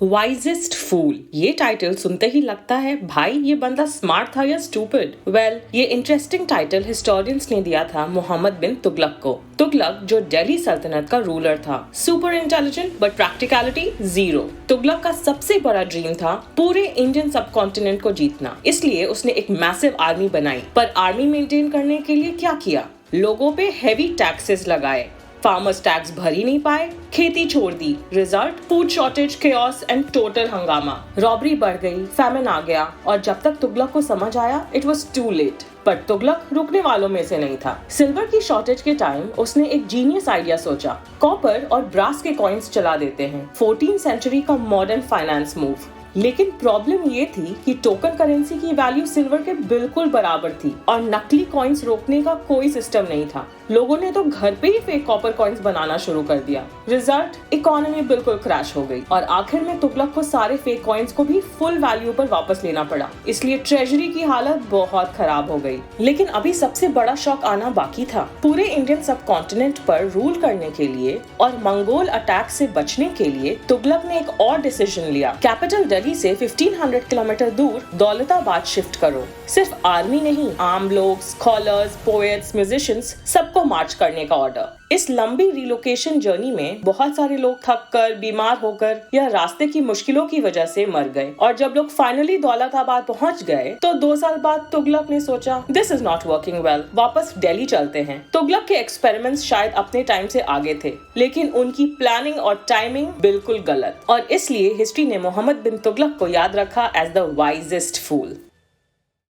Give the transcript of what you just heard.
Wisest फूल, ये title सुनते ही लगता है भाई ये बंदा स्मार्ट था या स्टूपिड। ये इंटरेस्टिंग टाइटल हिस्टोरियंस ने दिया था मोहम्मद बिन तुगलक को। तुगलक जो दिल्ली सल्तनत का रूलर था, super intelligent but practicality zero. Tughlaq का सबसे बड़ा ड्रीम था पूरे इंडियन सब कॉन्टिनेंट को जीतना, इसलिए उसने एक मैसिव आर्मी बनाई। पर आर्मी मेंटेन करने के लिए क्या किया? लोगों पे हेवी टैक्सेस लगाए, फार्मर्स टैक्स भर ही नहीं पाए, खेती छोड़ दी। Result food shortage, chaos and total हंगामा। रॉबरी बढ़ गई, फैमिन आ गया और जब तक तुगलक को समझ आया इट वाज टू लेट। पर तुगलक रुकने वालों में से नहीं था। सिल्वर की शॉर्टेज के टाइम उसने एक जीनियस आइडिया सोचा, कॉपर और ब्रास के कॉइन्स चला देते हैं। 14th सेंचुरी का मॉडर्न फाइनेंस मूव। लेकिन प्रॉब्लम ये थी कि टोकन करेंसी की वैल्यू सिल्वर के बिल्कुल बराबर थी और नकली कॉइन्स रोकने का कोई सिस्टम नहीं था। लोगों ने तो घर पे ही फेक कॉपर कॉइन्स बनाना शुरू कर दिया। रिजल्ट, इकोनॉमी बिल्कुल क्रैश हो गई और आखिर में तुगलक को सारे फेक कॉइन्स को भी फुल वैल्यू पर वापस लेना पड़ा। इसलिए ट्रेजरी की हालत बहुत खराब हो गई। लेकिन अभी सबसे बड़ा शॉक आना बाकी था। पूरे इंडियन सब कॉन्टिनेंट पर रूल करने के लिए और मंगोल अटैक से बचने के लिए तुगलक ने एक और डिसीजन लिया। कैपिटल दिल्ली से 1500 किलोमीटर दूर दौलताबाद शिफ्ट करो। सिर्फ आर्मी नहीं, आम लोग, स्कॉलर्स, पोएट्स, म्यूजिशियंस, सबको मार्च करने का ऑर्डर। इस लंबी रिलोकेशन जर्नी में बहुत सारे लोग थक कर, बीमार होकर या रास्ते की मुश्किलों की वजह से मर गए। और जब लोग फाइनली दौलताबाद पहुंच गए तो 2 साल बाद तुगलक ने सोचा this is not working well, वापस दिल्ली चलते हैं। तुगलक के एक्सपेरिमेंट्स शायद अपने टाइम से आगे थे, लेकिन उनकी प्लानिंग और टाइमिंग बिल्कुल गलत। और इसलिए हिस्ट्री ने मोहम्मद बिन तुगलक को याद रखा एज द वाइजेस्ट फूल।